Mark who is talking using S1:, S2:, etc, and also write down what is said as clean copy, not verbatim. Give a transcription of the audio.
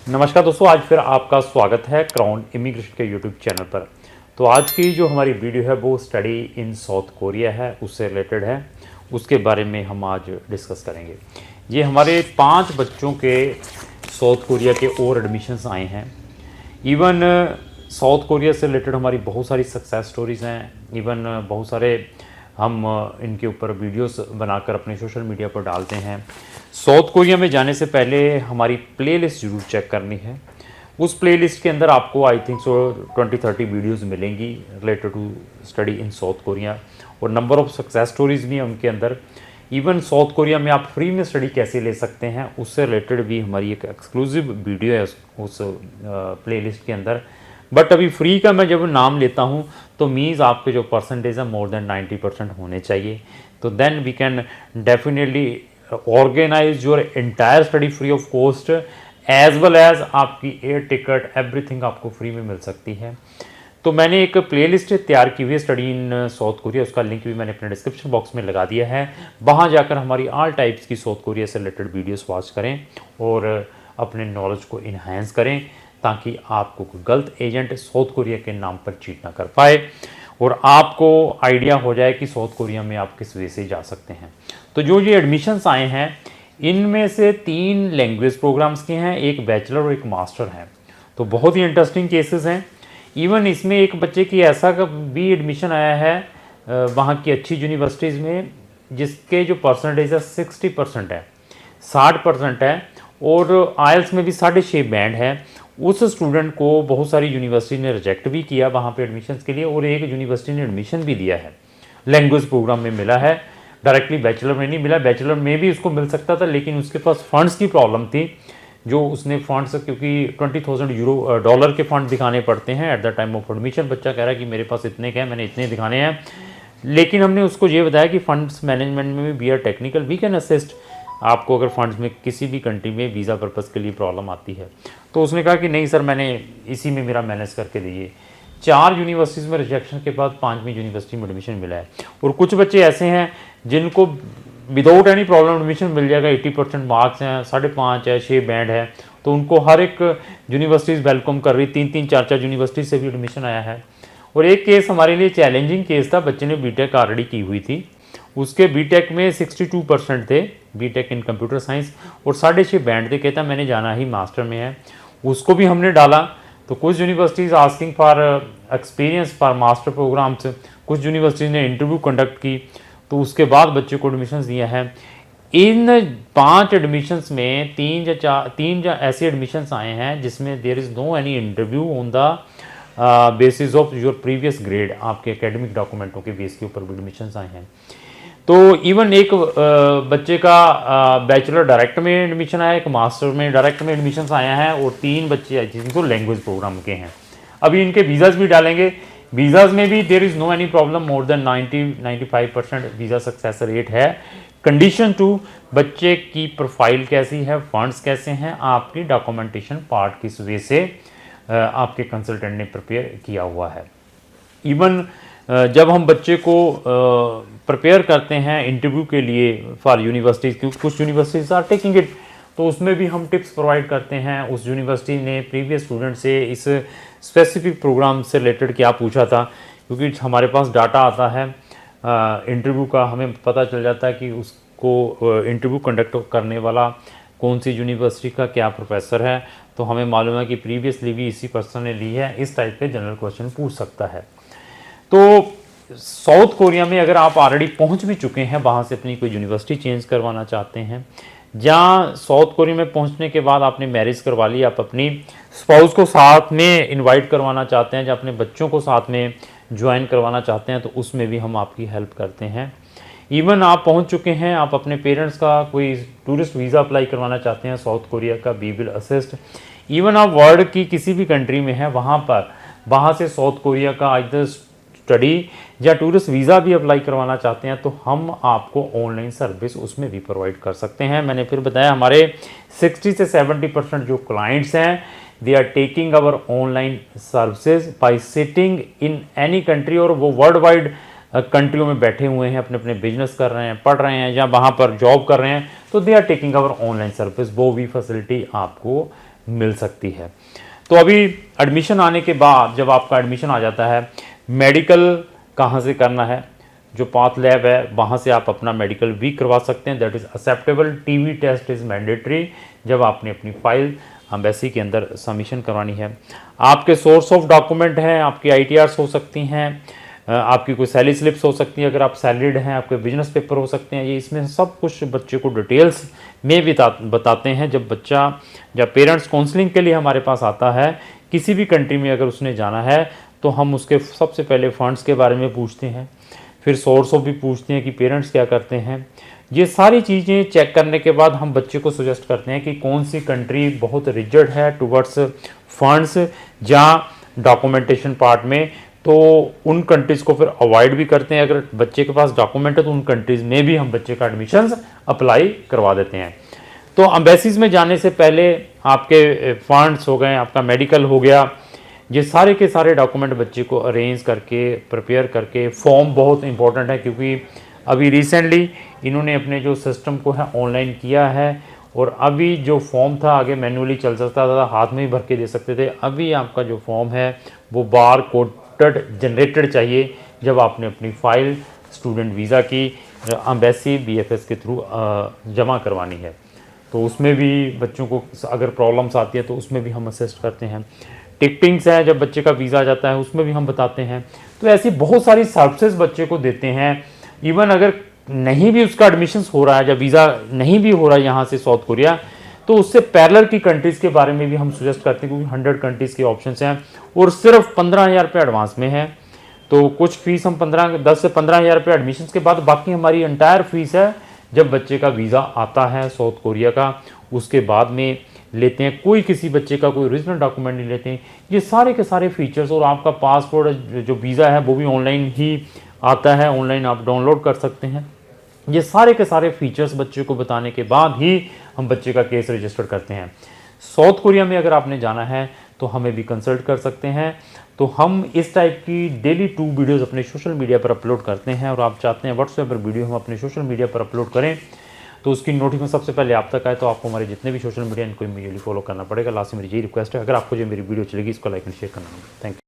S1: नमस्कार दोस्तों, आज फिर आपका स्वागत है क्राउन इमिग्रेशन के यूट्यूब चैनल पर। तो आज की जो हमारी वीडियो है वो स्टडी इन साउथ कोरिया है, उससे रिलेटेड है। उसके बारे में हम आज डिस्कस करेंगे। ये हमारे 5 बच्चों के साउथ कोरिया के और एडमिशन्स आए हैं। इवन साउथ कोरिया से रिलेटेड हमारी बहुत सारी सक्सेस स्टोरीज़ हैं। इवन बहुत सारे हम इनके ऊपर वीडियोस बनाकर अपने सोशल मीडिया पर डालते हैं। साउथ कोरिया में जाने से पहले हमारी प्लेलिस्ट ज़रूर चेक करनी है। उस प्लेलिस्ट के अंदर आपको आई थिंक सो 20-30 वीडियोस मिलेंगी related to study in South Korea, और नंबर ऑफ सक्सेस स्टोरीज़ भी हैं उनके अंदर। इवन साउथ कोरिया में आप फ्री में स्टडी कैसे ले सकते हैं उससे रिलेटेड भी हमारी एक एक्सक्लूसिव वीडियो है उस प्लेलिस्ट के अंदर। बट अभी फ्री का मैं जब नाम लेता हूँ तो मीन्स आपके जो परसेंटेज है मोर देन 90% होने चाहिए। तो then we can definitely organise your entire study free of cost, as well as आपकी एयर टिकट एवरीथिंग आपको फ्री में मिल सकती है। तो मैंने एक प्लेलिस्ट तैयार की हुई है स्टडी इन साउथ कोरिया, उसका लिंक भी मैंने अपने डिस्क्रिप्शन बॉक्स में लगा दिया है। वहाँ जाकर हमारी ऑल टाइप्स की साउथ कोरिया से रिलेटेड वीडियोस वॉच करें और अपने नॉलेज को इन्हांस करें, ताकि आपको कोई गलत एजेंट साउथ कोरिया के नाम पर चीट ना कर पाए और आपको आइडिया हो जाए कि साउथ कोरिया में आप किस वे से जा सकते हैं। तो जो ये एडमिशन्स आए हैं इनमें से 3 लैंग्वेज प्रोग्राम्स के हैं, एक बैचलर और एक मास्टर है। तो बहुत ही इंटरेस्टिंग केसेस हैं। इवन इसमें एक बच्चे की ऐसा भी एडमिशन आया है वहाँ की अच्छी यूनिवर्सिटीज़ में, जिसके जो परसेंटेज है 60% है, 60% है, और आयल्स में भी 6.5 बैंड है। उस स्टूडेंट को बहुत सारी यूनिवर्सिटी ने रिजेक्ट भी किया वहाँ पे एडमिशन्स के लिए, और एक यूनिवर्सिटी ने एडमिशन भी दिया है, लैंग्वेज प्रोग्राम में मिला है, डायरेक्टली बैचलर में नहीं मिला। बैचलर में भी उसको मिल सकता था, लेकिन उसके पास फंड्स की प्रॉब्लम थी। जो उसने फंड्स, क्योंकि $20,000 के फंड दिखाने पड़ते हैं at the time of admission. बच्चा कह रहा है कि मेरे पास इतने के हैं, मैंने इतने दिखाने हैं। लेकिन हमने उसको ये बताया कि फंड्स मैनेजमेंट में भी we are technical, we can assist आपको अगर फंड्स में किसी भी कंट्री में वीज़ा पर्पज़ के लिए प्रॉब्लम आती है। तो उसने कहा कि नहीं सर, मैंने इसी में मेरा मैनेज करके दिए। 4 यूनिवर्सिटीज़ में रिजेक्शन के बाद 5वीं यूनिवर्सिटी में एडमिशन मिला है। और कुछ बच्चे ऐसे हैं जिनको विदाउट एनी प्रॉब्लम एडमिशन मिल जाएगा, 80% मार्क्स हैं, 5.5 है, 6 बैंड है, तो उनको हर एक यूनिवर्सिटीज़ वेलकम कर रही। 3-3, 4-4 यूनिवर्सिटी से भी एडमिशन आया है। और एक केस हमारे लिए चैलेंजिंग केस था, बच्चे ने बीटेक ऑलरेडी की हुई थी, उसके बीटेक में 62% थे, बीटेक इन कंप्यूटर साइंस, और 6.5 बैंड थे। कहता मैंने जाना ही मास्टर में है। उसको भी हमने डाला। तो कुछ universities asking for experience for master programs, कुछ यूनिवर्सिटीज़ ने इंटरव्यू कंडक्ट की, तो उसके बाद बच्चे को एडमिशन्स दिया है। इन 5 एडमिशन्स में 3 ऐसे एडमिशन्स आए हैं जिसमें there is no any interview on the basis of your previous grade, आपके एकेडमिक डॉक्यूमेंटों के बेस के ऊपर एडमिशन्स आए हैं। तो इवन एक बच्चे का बैचलर डायरेक्ट में एडमिशन आया, एक मास्टर में डायरेक्ट में एडमिशन्स आया है, और 3 बच्चे जिनको लैंग्वेज प्रोग्राम के हैं। अभी इनके वीज़ाज़ भी डालेंगे। वीज़ाज़ में भी there is no any problem, more than 90-95% visa success rate है। कंडीशन 2, बच्चे की प्रोफाइल कैसी है, फंड्स कैसे हैं, आपकी डॉक्यूमेंटेशन पार्ट किस वे से आपके कंसल्टेंट ने प्रिपेयर किया हुआ है। इवन जब हम बच्चे को प्रिपेयर करते हैं इंटरव्यू के लिए फॉर यूनिवर्सिटीज़, क्योंकि कुछ यूनिवर्सिटीज़ आर टेकिंग इट, तो उसमें भी हम टिप्स प्रोवाइड करते हैं। उस यूनिवर्सिटी ने प्रीवियस स्टूडेंट से इस स्पेसिफिक प्रोग्राम से रिलेटेड क्या पूछा था, क्योंकि हमारे पास डाटा आता है इंटरव्यू का, हमें पता चल जाता है कि उसको इंटरव्यू कंडक्ट करने वाला कौन सी यूनिवर्सिटी का क्या प्रोफेसर है। तो हमें मालूम है कि प्रीवियसली भी इसी पर्सन ने ली है। इस टाइप के जनरल क्वेश्चन पूछ सकता है। तो साउथ कोरिया में अगर आप ऑलरेडी पहुंच भी चुके हैं, वहाँ से अपनी कोई यूनिवर्सिटी चेंज करवाना चाहते हैं, जहाँ साउथ कोरिया में पहुंचने के बाद आपने मैरिज करवा ली, आप अपनी स्पाउस को साथ में इनवाइट करवाना चाहते हैं, जहाँ अपने बच्चों को साथ में ज्वाइन करवाना चाहते हैं, तो उसमें भी हम आपकी हेल्प करते हैं। इवन आप पहुंच चुके हैं, आप अपने पेरेंट्स का कोई टूरिस्ट वीज़ा अप्लाई करवाना चाहते हैं साउथ कोरिया का, वी विल असिस्ट। इवन आप वर्ल्ड की किसी भी कंट्री में हैं, वहाँ से साउथ कोरिया का इधर स्टडी या टूरिस्ट वीज़ा भी अप्लाई करवाना चाहते हैं, तो हम आपको ऑनलाइन सर्विस उसमें भी प्रोवाइड कर सकते हैं। मैंने फिर बताया हमारे 60 से 70% जो क्लाइंट्स हैं, they are taking our online services by sitting in any country, और वो वर्ल्ड वाइड कंट्रियों में बैठे हुए हैं, अपने अपने बिजनेस कर रहे हैं, पढ़ रहे हैं, या वहाँ पर जॉब कर रहे हैं, तो they are taking our online service. वो भी फैसिलिटी आपको मिल सकती है। तो अभी एडमिशन आने के बाद जब आपका एडमिशन आ जाता है, मेडिकल कहाँ से करना है, जो पाथ लैब है वहाँ से आप अपना मेडिकल भी करवा सकते हैं, that is acceptable. TB test is mandatory जब आपने अपनी फाइल एम्बेसी के अंदर सबमिशन करवानी है। आपके सोर्स ऑफ डॉक्यूमेंट हैं, आपकी ITRs हो सकती हैं, आपकी कोई सैलरी स्लिप्स हो सकती है, अगर आप सैलरीड हैं आपके बिजनेस पेपर हो सकते हैं। ये इसमें सब कुछ बच्चे को डिटेल्स में भी बताते हैं। जब पेरेंट्स काउंसलिंग के लिए हमारे पास आता है किसी भी कंट्री में अगर उसने जाना है, तो हम उसके सबसे पहले फंड्स के बारे में पूछते हैं, फिर सोर्स ऑफ भी पूछते हैं कि पेरेंट्स क्या करते हैं। ये सारी चीज़ें चेक करने के बाद हम बच्चे को सजेस्ट करते हैं कि कौन सी कंट्री बहुत रिजिड है टुवर्ड्स फंड्स या डॉक्यूमेंटेशन पार्ट में, तो उन कंट्रीज़ को फिर अवॉइड भी करते हैं। अगर बच्चे के पास डॉक्यूमेंट है तो उन कंट्रीज़ में भी हम बच्चे का एडमिशन अप्लाई करवा देते हैं। तो एम्बेसीज में जाने से पहले आपके फंड्स हो गए, आपका मेडिकल हो गया, ये सारे के सारे डॉक्यूमेंट बच्चे को अरेंज करके प्रिपेयर करके, फॉर्म बहुत इंपॉर्टेंट है क्योंकि अभी रिसेंटली इन्होंने अपने जो सिस्टम को है ऑनलाइन किया है, और अभी जो फॉर्म था आगे मैन्युअली चल सकता था, हाथ में ही भर के दे सकते थे। अभी आपका जो फॉर्म है वो बार कोडेड जनरेटेड चाहिए जब आपने अपनी फाइल स्टूडेंट वीज़ा की एम्बेसी BFS के थ्रू जमा करवानी है। तो उसमें भी बच्चों को अगर प्रॉब्लम्स आती है तो उसमें भी हम असिस्ट करते हैं। टिकटिंग्स है जब बच्चे का वीज़ा आ जाता है उसमें भी हम बताते हैं। तो ऐसी बहुत सारी सर्विसेज बच्चे को देते हैं। इवन अगर नहीं भी उसका एडमिशन हो रहा है, जब वीज़ा नहीं भी हो रहा है यहाँ से साउथ कोरिया, तो उससे पैरेलल की कंट्रीज़ के बारे में भी हम सजेस्ट करते हैं, क्योंकि 100 कंट्रीज़ के ऑप्शंस हैं और सिर्फ 15,000 रुपये एडवांस में है। तो कुछ फीस हम 10 से 15,000 रुपये एडमिशन के बाद, बाकी हमारी एंटायर फीस है जब बच्चे का वीज़ा आता है साउथ कोरिया का, उसके बाद में लेते हैं। कोई किसी बच्चे का कोई ओरिजिनल डॉक्यूमेंट नहीं लेते हैं। ये सारे के सारे फीचर्स, और आपका पासपोर्ट जो वीज़ा है वो भी ऑनलाइन ही आता है, ऑनलाइन आप डाउनलोड कर सकते हैं। ये सारे के सारे फीचर्स बच्चे को बताने के बाद ही हम बच्चे का केस रजिस्टर करते हैं। साउथ कोरिया में अगर आपने जाना है तो हमें भी कंसल्ट कर सकते हैं। तो हम इस टाइप की डेली 2 वीडियोस अपने सोशल मीडिया पर अपलोड करते हैं, और आप चाहते हैं व्हाट्सएप पर वीडियो हम अपने सोशल मीडिया पर अपलोड करें तो उसकी नोटिफिकेशन सबसे पहले आप तक आए। तो आपको हमारे जितने भी सोशल मीडिया इनको इमीडिएटली फॉलो करना पड़ेगा। लास्ट में मेरी यही रिक्वेस्ट है, अगर आपको जो मेरी वीडियो चलेगी इसको लाइक एंड शेयर करना। Thank you.